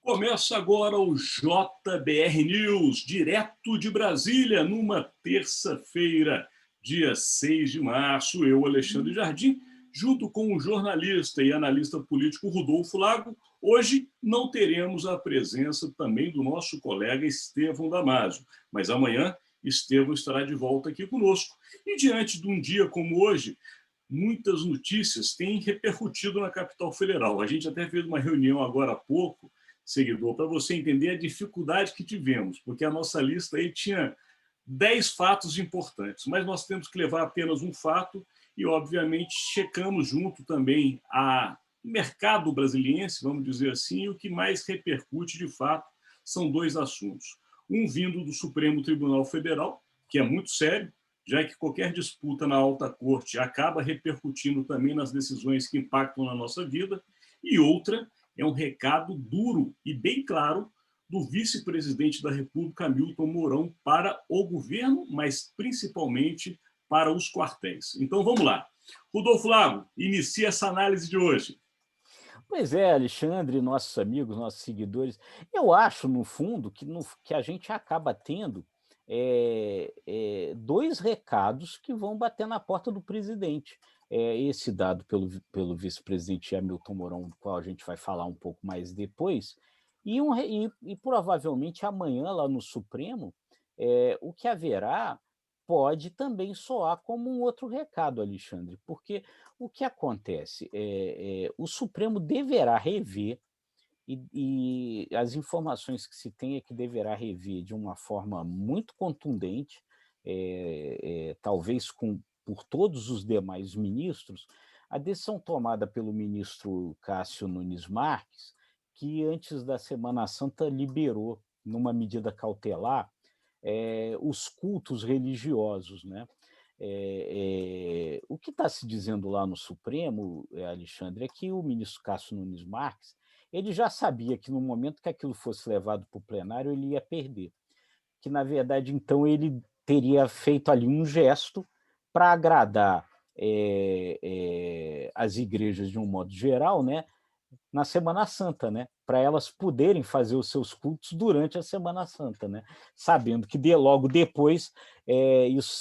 Começa agora o JBR News, direto de Brasília, numa terça-feira, dia 6 de março. Eu, Alexandre Jardim, junto com o jornalista e analista político Rodolfo Lago, hoje não teremos a presença também do nosso colega Estevão Damasio, mas amanhã Estevão estará de volta aqui conosco. E diante de um dia como hoje, muitas notícias têm repercutido na capital federal. A gente até fez uma reunião agora há pouco, seguidor, para você entender a dificuldade que tivemos, porque a nossa lista aí tinha 10 fatos importantes, mas nós temos que levar apenas um fato e, obviamente, checamos junto também a mercado brasiliense, vamos dizer assim, e o que mais repercute de fato são dois assuntos. Um vindo do Supremo Tribunal Federal, que é muito sério, já que qualquer disputa na alta corte acaba repercutindo também nas decisões que impactam na nossa vida, e outra é um recado duro e bem claro do vice-presidente da República, Hamilton Mourão, para o governo, mas principalmente para os quartéis. Então vamos lá. Rodolfo Lago, inicia essa análise de hoje. Pois é, Alexandre, nossos amigos, nossos seguidores, eu acho, no fundo, que a gente acaba tendo dois recados que vão bater na porta do presidente. Esse dado pelo vice-presidente Hamilton Mourão, do qual a gente vai falar um pouco mais depois, e provavelmente amanhã, lá no Supremo, o que haverá pode também soar como um outro recado, Alexandre, porque o que acontece? O Supremo deverá rever, e as informações que se tem é que deverá rever de uma forma muito contundente, talvez por todos os demais ministros, a decisão tomada pelo ministro Cássio Nunes Marques, que antes da Semana Santa liberou, numa medida cautelar, os cultos religiosos, né? O que está se dizendo lá no Supremo, Alexandre, é que o ministro Cássio Nunes Marques ele já sabia que no momento que aquilo fosse levado para o plenário ele ia perder, que na verdade então ele teria feito ali um gesto para agradar as igrejas de um modo geral, né, na Semana Santa, né? Para elas poderem fazer os seus cultos durante a Semana Santa, né? Sabendo que logo depois isso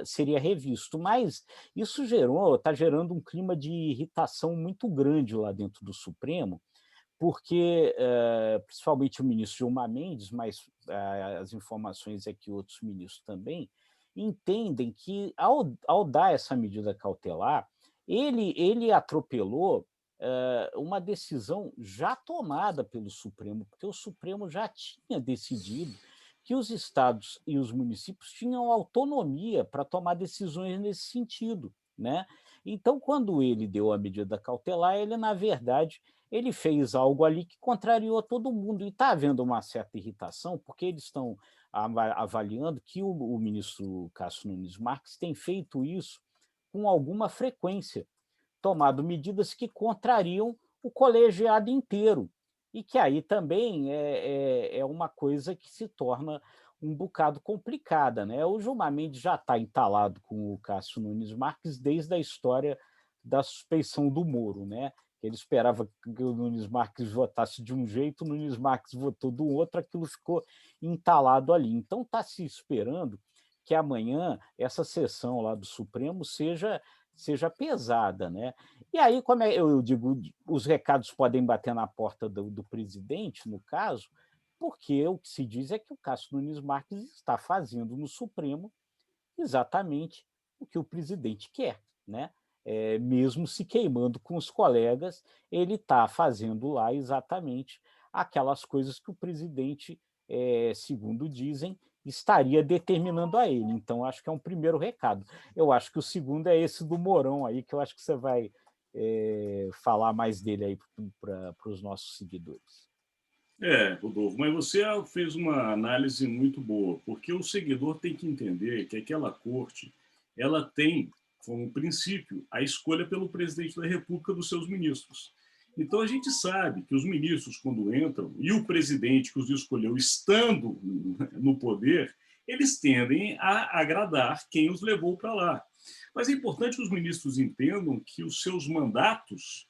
seria revisto. Mas isso está gerando um clima de irritação muito grande lá dentro do Supremo, porque principalmente o ministro Gilmar Mendes, mas as informações é que outros ministros também, entendem que, ao dar essa medida cautelar, ele atropelou uma decisão já tomada pelo Supremo, porque o Supremo já tinha decidido que os estados e os municípios tinham autonomia para tomar decisões nesse sentido, né? Então, quando ele deu a medida cautelar, ele, na verdade, ele fez algo ali que contrariou todo mundo. E está havendo uma certa irritação, porque eles estão avaliando que o ministro Cássio Nunes Marques tem feito isso com alguma frequência, tomado medidas que contrariam o colegiado inteiro, e que aí também é uma coisa que se torna um bocado complicada, né? O Gilmar Mendes já está entalado com o Cássio Nunes Marques desde a história da suspeição do Moro, né? Ele esperava que o Nunes Marques votasse de um jeito, o Nunes Marques votou do outro, aquilo ficou entalado ali. Então está se esperando que amanhã essa sessão lá do Supremo seja pesada, né? E aí, como eu digo, os recados podem bater na porta do presidente, no caso, porque o que se diz é que o Cássio Nunes Marques está fazendo no Supremo exatamente o que o presidente quer, né? Mesmo se queimando com os colegas, ele está fazendo lá exatamente aquelas coisas que o presidente, segundo dizem, estaria determinando a ele. Então, acho que é um primeiro recado. Eu acho que o segundo é esse do Mourão aí, que eu acho que você vai falar mais dele aí para os nossos seguidores. Rodolfo, mas você fez uma análise muito boa, porque o seguidor tem que entender que aquela corte, ela tem como princípio a escolha pelo presidente da República dos seus ministros. Então a gente sabe que os ministros, quando entram, e o presidente que os escolheu estando no poder, eles tendem a agradar quem os levou para lá. Mas é importante que os ministros entendam que os seus mandatos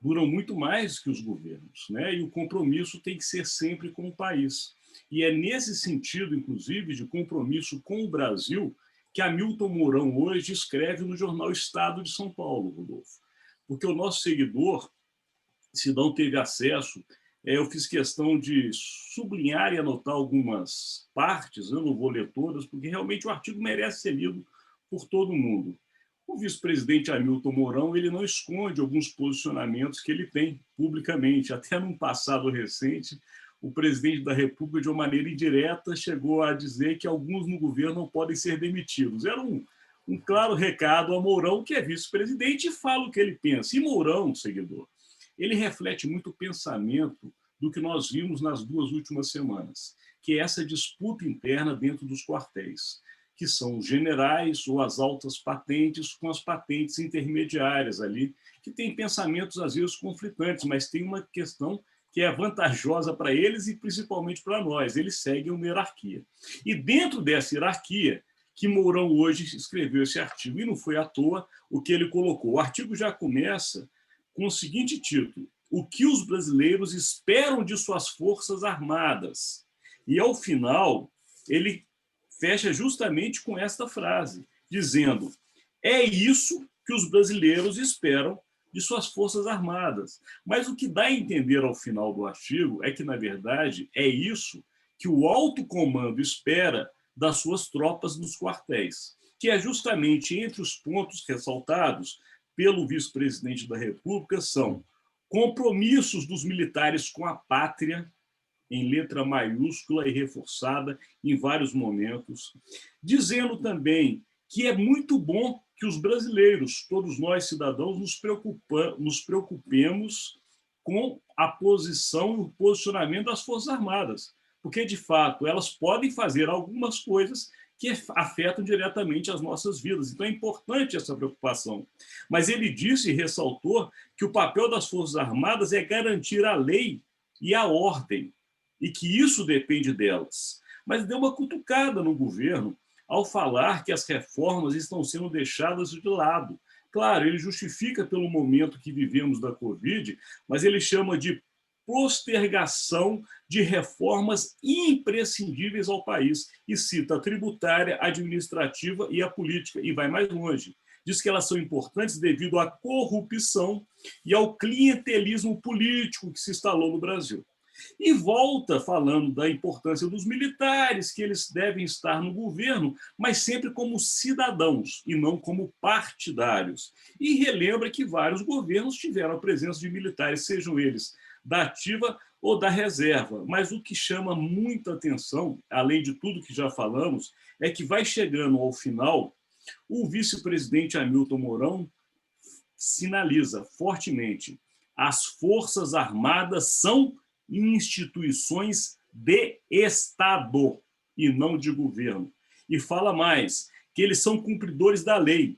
duram muito mais que os governos, né? E o compromisso tem que ser sempre com o país. E é nesse sentido, inclusive, de compromisso com o Brasil, que Hamilton Mourão hoje escreve no jornal Estado de São Paulo, Rodolfo. Porque o nosso seguidor, se não teve acesso, eu fiz questão de sublinhar e anotar algumas partes, eu não vou ler todas, porque realmente o artigo merece ser lido por todo mundo. O vice-presidente Hamilton Mourão, ele não esconde alguns posicionamentos que ele tem publicamente. Até num passado recente, o presidente da República, de uma maneira indireta, chegou a dizer que alguns no governo não podem ser demitidos. Era um claro recado a Mourão, que é vice-presidente, e fala o que ele pensa. E Mourão, seguidor, ele reflete muito o pensamento do que nós vimos nas 2 últimas semanas, que é essa disputa interna dentro dos quartéis, que são os generais ou as altas patentes com as patentes intermediárias ali, que têm pensamentos às vezes conflitantes, mas tem uma questão que é vantajosa para eles e principalmente para nós. Eles seguem uma hierarquia. E dentro dessa hierarquia, que Mourão hoje escreveu esse artigo, e não foi à toa o que ele colocou. O artigo já começa com o seguinte título: O que os brasileiros esperam de suas forças armadas. E, ao final, ele fecha justamente com esta frase, dizendo: é isso que os brasileiros esperam de suas forças armadas. Mas o que dá a entender ao final do artigo é que, na verdade, é isso que o alto comando espera das suas tropas nos quartéis, que é justamente entre os pontos ressaltados pelo vice-presidente da República são compromissos dos militares com a pátria, em letra maiúscula e reforçada em vários momentos, dizendo também que é muito bom que os brasileiros, todos nós cidadãos, nos preocupemos com a posição e o posicionamento das Forças Armadas, porque, de fato, elas podem fazer algumas coisas que afetam diretamente as nossas vidas. Então, é importante essa preocupação. Mas ele disse e ressaltou que o papel das Forças Armadas é garantir a lei e a ordem, e que isso depende delas. Mas deu uma cutucada no governo ao falar que as reformas estão sendo deixadas de lado. Claro, ele justifica pelo momento que vivemos da Covid, mas ele chama de postergação de reformas imprescindíveis ao país e cita a tributária, a administrativa e a política, e vai mais longe. Diz que elas são importantes devido à corrupção e ao clientelismo político que se instalou no Brasil. E volta falando da importância dos militares, que eles devem estar no governo, mas sempre como cidadãos e não como partidários. E relembra que vários governos tiveram a presença de militares, sejam eles da ativa ou da reserva. Mas o que chama muita atenção, além de tudo que já falamos, é que vai chegando ao final, o vice-presidente Hamilton Mourão sinaliza fortemente: as Forças Armadas são instituições de Estado e não de governo. E fala mais, que eles são cumpridores da lei.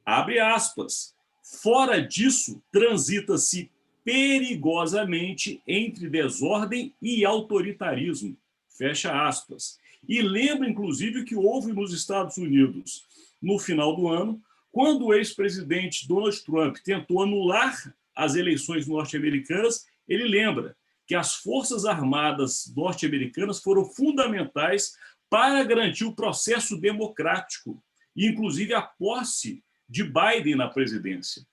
Abre aspas. Fora disso, transita-se perigosamente entre desordem e autoritarismo. Fecha aspas. E lembra, inclusive, o que houve nos Estados Unidos no final do ano, quando o ex-presidente Donald Trump tentou anular as eleições norte-americanas. Ele lembra que as Forças Armadas norte-americanas foram fundamentais para garantir o processo democrático e, inclusive, a posse de Biden na presidência.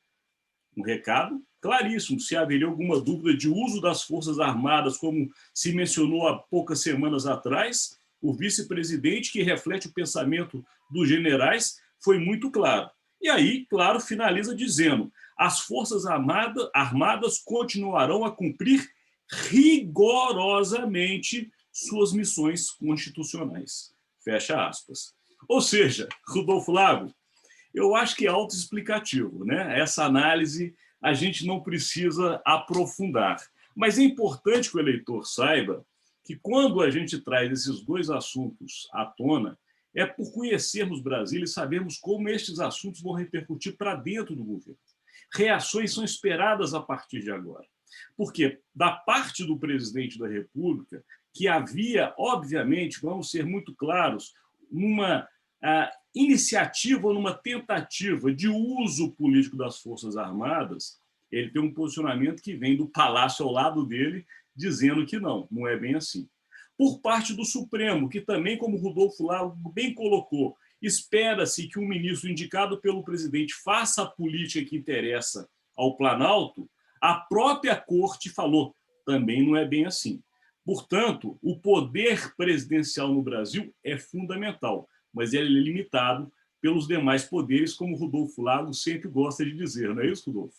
Um recado claríssimo: se haveria alguma dúvida de uso das Forças Armadas, como se mencionou há poucas semanas atrás, o vice-presidente, que reflete o pensamento dos generais, foi muito claro. E aí, claro, finaliza dizendo: as Forças Armadas continuarão a cumprir rigorosamente suas missões constitucionais. Fecha aspas. Ou seja, Rodolfo Lago, eu acho que é autoexplicativo, né? Essa análise a gente não precisa aprofundar. Mas é importante que o eleitor saiba que, quando a gente traz esses dois assuntos à tona, é por conhecermos Brasília e sabermos como estes assuntos vão repercutir para dentro do governo. Reações são esperadas a partir de agora. Porque, da parte do presidente da República, que havia, obviamente, vamos ser muito claros, numa iniciativa ou numa tentativa de uso político das Forças Armadas, Ele tem um posicionamento que vem do Palácio ao lado dele, dizendo que não é bem assim. Por parte do Supremo, que também, como o Rodolfo Lago bem colocou, espera-se que um ministro indicado pelo presidente faça a política que interessa ao Planalto, a própria corte falou, também não é bem assim. Portanto, o poder presidencial no Brasil é fundamental, mas ele é limitado pelos demais poderes, como o Rodolfo Lago sempre gosta de dizer, não é isso, Rodolfo?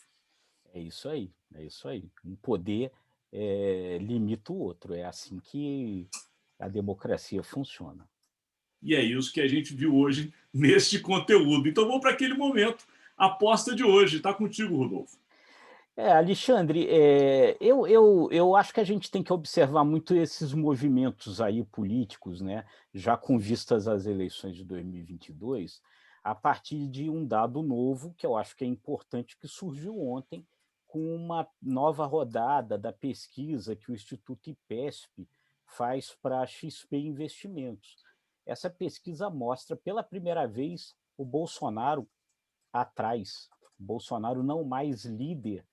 É isso aí, é isso aí. Um poder limita o outro. É assim que a democracia funciona. E é isso que a gente viu hoje neste conteúdo. Então vamos para aquele momento, a aposta de hoje. Está contigo, Rodolfo. Alexandre, eu acho que a gente tem que observar muito esses movimentos aí políticos, né, já com vistas às eleições de 2022, a partir de um dado novo, que eu acho que é importante, que surgiu ontem, com uma nova rodada da pesquisa que o Instituto IPESP faz para a XP Investimentos. Essa pesquisa mostra, pela primeira vez, o Bolsonaro atrás, o Bolsonaro não mais líder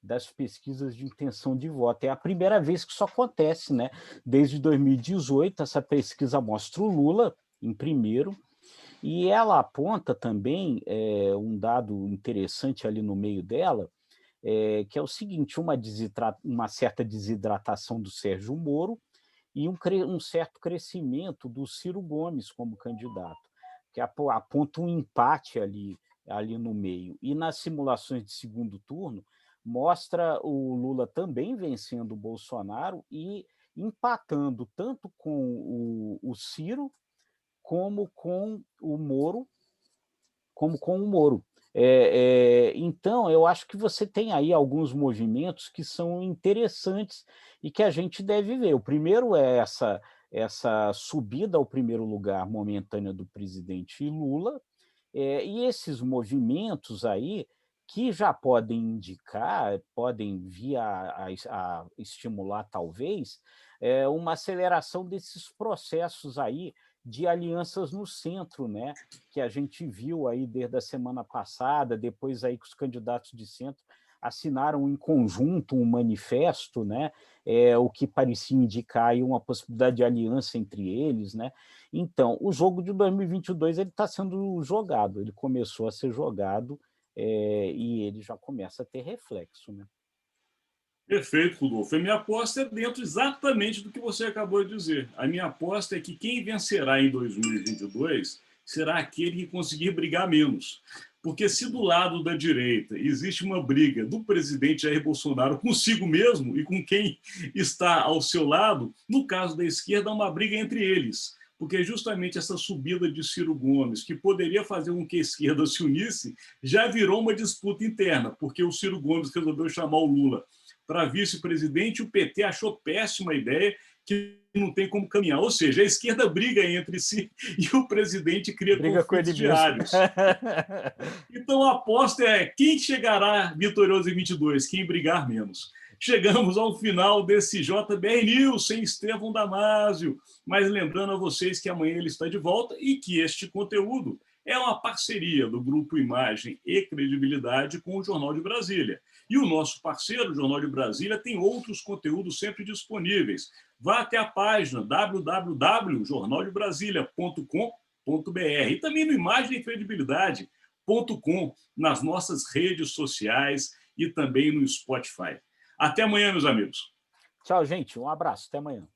das pesquisas de intenção de voto. É a primeira vez que isso acontece, né? Desde 2018, essa pesquisa mostra o Lula em primeiro, e ela aponta também um dado interessante ali no meio dela, que é o seguinte: uma certa desidratação do Sérgio Moro e um certo crescimento do Ciro Gomes como candidato, que aponta um empate ali no meio. E nas simulações de segundo turno, mostra o Lula também vencendo o Bolsonaro e empatando tanto com o Ciro como com o Moro, então, eu acho que você tem aí alguns movimentos que são interessantes e que a gente deve ver. O primeiro é essa subida ao primeiro lugar momentânea do presidente Lula, e esses movimentos aí que já podem indicar, podem vir a estimular, talvez, uma aceleração desses processos aí de alianças no centro, né? Que a gente viu aí desde a semana passada, depois aí que os candidatos de centro assinaram em conjunto um manifesto, né? O que parecia indicar aí uma possibilidade de aliança entre eles, né? Então, o jogo de 2022 ele está sendo jogado, ele começou a ser jogado e ele já começa a ter reflexo, né? Perfeito, Rodolfo. A minha aposta é dentro exatamente do que você acabou de dizer. A minha aposta é que quem vencerá em 2022 será aquele que conseguir brigar menos. Porque se do lado da direita existe uma briga do presidente Jair Bolsonaro consigo mesmo e com quem está ao seu lado, no caso da esquerda, há uma briga entre eles. Porque justamente essa subida de Ciro Gomes, que poderia fazer com que a esquerda se unisse, já virou uma disputa interna, porque o Ciro Gomes resolveu chamar o Lula para vice-presidente, o PT achou péssima a ideia, que não tem como caminhar. Ou seja, a esquerda briga entre si e o presidente cria Briga com ele conflitos mesmo. diários. Então a aposta é quem chegará vitorioso em 22, quem brigar menos. Chegamos ao final desse JBR News sem Estevão Damásio, mas lembrando a vocês que amanhã ele está de volta e que este conteúdo é uma parceria do Grupo Imagem e Credibilidade com o Jornal de Brasília. E o nosso parceiro, o Jornal de Brasília, tem outros conteúdos sempre disponíveis. Vá até a página www.jornaldebrasilia.com.br e também no Imagem e Credibilidade.com, nas nossas redes sociais e também no Spotify. Até amanhã, meus amigos. Tchau, gente. Um abraço. Até amanhã.